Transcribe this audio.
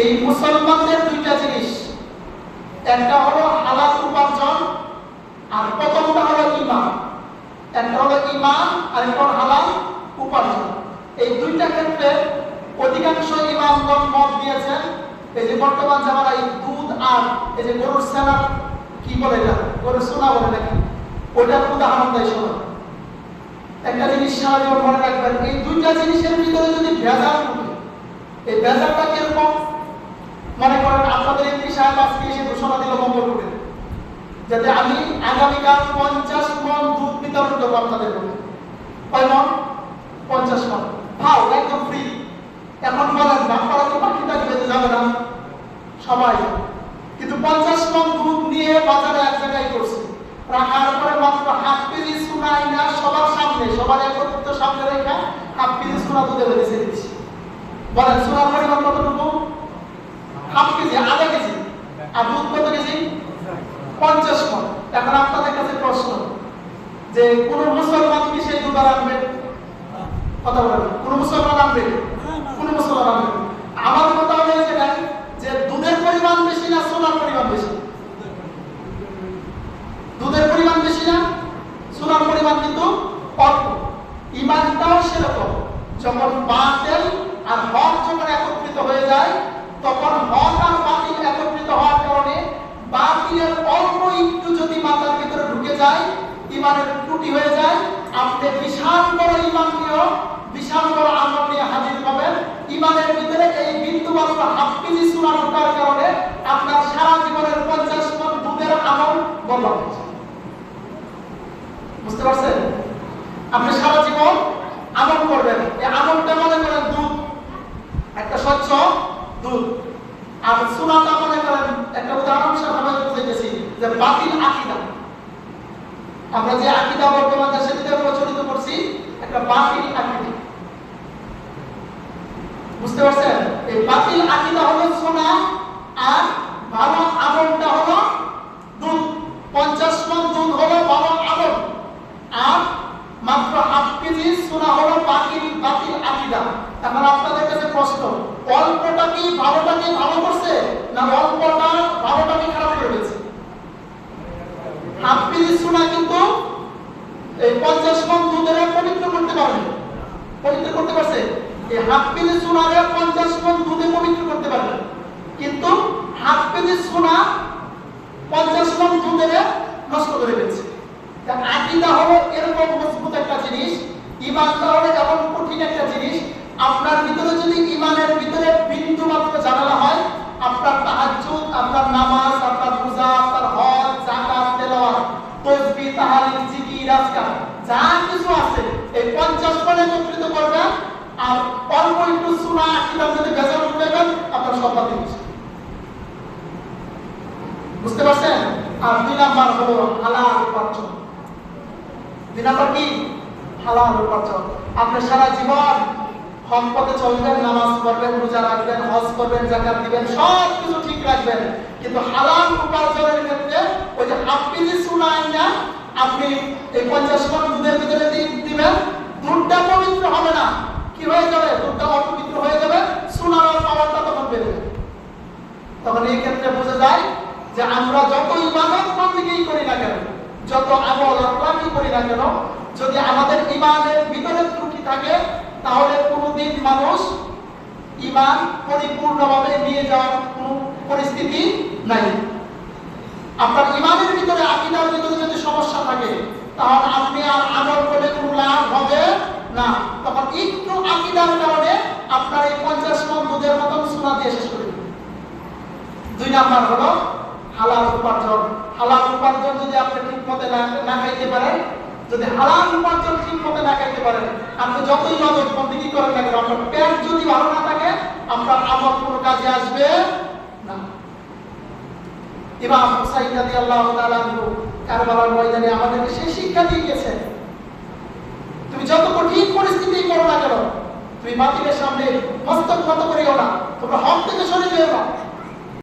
এই মুসলমানদের দুইটা জিনিস, একটা হলো হালাল উপার্জন আর প্রথমটা হলো ঈমান। একটা হলো ঈমান আর একটা হলো হালাল উপার্জন। এই দুইটা ক্ষেত্রে অধিকাংশ ইমামগণ মত দিয়েছেন এই যে বর্তমান জামানায় দুধ আর এই যে গরুর ছানা কি বলে, এটা গরুর সোনা বলে নাকি, ওটার উদাহরণ দেয় সবাই। একটা জিনিস সারা জীবন মনে রাখবেন, এই দুইটা জিনিসের ভিতরে যদি ভেজাল থাকে, এই ভেজালটা কিরকম? মনে করেন আপনাদের এমপি সাহেব আজকে এসে ঘোষণা দিল মঙ্গলপুরে, যাতে আমি আগামীকাল 50 মণ দুধ বিতরণ করবো আপনাদের মধ্যে। কয় মণ? 50 মণ। ভাও একদম ফ্রি। এখন বলেন আপনারা তো বাকিটা দিতে যাবে না, সবাই যাবে, কিন্তু 50 মণ দুধ নিয়ে বাজারে এক জায়গায় করছে, রাখার পরে মাত্র হাফ কেজি সোনা আইনা সবার সামনে, সবার একত্রিত সামনে রেখে হাফ কেজি সোনা দুধে বেঁধে দিচ্ছি। বলেন সোনার পরিমাণ কতটুকু? হাফ কেজি, আধা কেজি। আর দুধ কত কেজি? 50 মণ। এখন আপনাদের কাছে প্রশ্ন, যে কোন মুসলমান কি সেই দুধ আনবে? কথা বলেন, কোন মুসলমান আনবে? কোন মুসলমান আনবে? আমার কথা হলো যে দুধের পরিমাণ বেশি না সোনার পরিমাণ বেশি? দুধের পরিমাণ বেশি না, সোনার পরিমাণ কিন্তু অল্প। ঈমানটাও সেরকম, যখন বাতিল আর হক যখন একত্রিত হয়ে যায়, তখন হক আর বাতিল একত্রিত হওয়ার কারণে বাতিলের অল্প একটু যদি মাথার ভিতরে ঢুকে যায়, ঈমানের ত্রুটি হয়ে যায়, আপনি বিশাল বড় ঈমান নিয়ে, বিশাল বড় আমল নিয়ে হাজির হবেন। ঈমানের ভিতরে এই বিন্দু মাত্র হাফ কেজি সোনা ঢোকার কারণে আপনার সারা জীবনের 50 মণ দুধের আমল বরবাদ হয়েছে। বুঝতে পারছেন? আপনি সারা জীবন আমল করবেন, এই আমলটা মনে করেন দুধ, একটা স্বচ্ছ দুধ, আর সোনাটা মনে করেন একটা উদাহরণ হিসেবে বুঝাইতেছি যে বাতিল আকীদা। আমরা যে আকীদা বর্তমান দেশে প্রচলিত করছি, একটা বাতিল আকীদা। বুঝতে পারছেন? এই বাতিল আকীদা হলো সোনা, আর ভালো আমলটা হলো দুধ। 50 মণ দুধ হলো ভালো আমল, আর মাত্র হাফ কেজি সোনা হলো বাতিল আকীদা। এখন আপনাদের কাছে প্রশ্ন, অল্পটা কি ভালোটাকে ভালো করছে, না অল্পটা ভালোটাকে খারাপ করে দিয়েছে? হাফ কেজি সোনা কিন্তু এই 50 মণ দুধের পবিত্র করতে পারবে, পবিত্র করতে পারছে। এই হাফ কেজি সোনারে 50 মণ দুধে পবিত্র করতে পারবে, কিন্তু হাফ কেজি সোনা 50 মণ দুধের নষ্ট করে দিয়েছে। আকীদা হলো এরকম মজবুত একটা জিনিস, ঈমানটা হলো এমন কঠিন একটা জিনিস, আপনার ভিতরে যদি ঈমানের ভিতরে বিন্দু মাত্র জানালা হয়, আপনার তাহাজ্জুদ, আপনার নামাজ, আপনার রোজা, আপনার হজ, যাকাত, তেলাওয়াত, তাসবিহ, তাহলিল, জিকির, আজকার যা কিছু আছে, এই 50 মণ একত্রিত করবেন, আর অল্প একটু সোনা আকীদার যদি ভেজাল উঠাবেন, আপনার সব বাতিল হচ্ছে। বুঝতে পারছেন? আর 2 নাম্বার হলো হালাল উপার্জন। 2 নাম্বার কি? হালাল উপার্জন। আপনি সারা জীবন হক পথে চলবেন, নামাজ পড়বেন, রোজা রাখবেন, হজ করবেন, যাকাত দিবেন, সব কিছু ঠিক রাখবেন, কিন্তু হালাল উপার্জনের ক্ষেত্রে ওই যে হাফ কেজি সোনা আইনা আপনি এই 50 মণ দুধের ভিতরে দিবেন, দুধটা পবিত্র হবে না। কি হয়ে যাবে? দুধটা অপবিত্র হয়ে যাবে, সোনার পাওয়ারটা তখন বেড়ে যাবে। তখন এই ক্ষেত্রে বোঝা যায় যে আমরা যত ইবাদত বন্দেগী করি না কেন, যত আমল আকলাকি করি না কেন, যদি আমাদের ঈমানের ভিতরে ত্রুটি থাকে, তাহলে কোনোদিন মানুষ ঈমান পরিপূর্ণভাবে নিয়ে যাওয়ার কোনো পরিস্থিতি নাই। আপনার ঈমানের ভিতরে, আকীদার ভিতরে যদি সমস্যা থাকে, তাহলে আপনি আর আমল করে কোনো লাভ হবে না। তখন একটু আকীদার কারণে আপনার এই 50 মণ দুধের মতন সোনা দিয়ে শেষ করে দিবেন। 2 নাম্বার হলো হালাল উপার্জন। হালাল উপার্জন যদি আপনি ঠিক মতো না খাইতে পারেন, যদি হালাল উপার্জন ঠিক মতো না খাইতে পারেন, আপনি যতই ইবাদত বন্দেগী করেন না কেন, আপনার পেট যদি ভালো না থাকে, আপনার আমল কোনো কাজে আসবে না। ইমাম হুসাইন রাদিয়াল্লাহু তাআলা কারবালার ময়দানে আমাদেরকে সেই শিক্ষা দিয়ে গেছেন, তুমি যত কঠিন পরিস্থিতি করো না কেন, তুমি বাতিলের সামনে মস্তক নত করিও না, তোমরা হক থেকে সরে যেও না।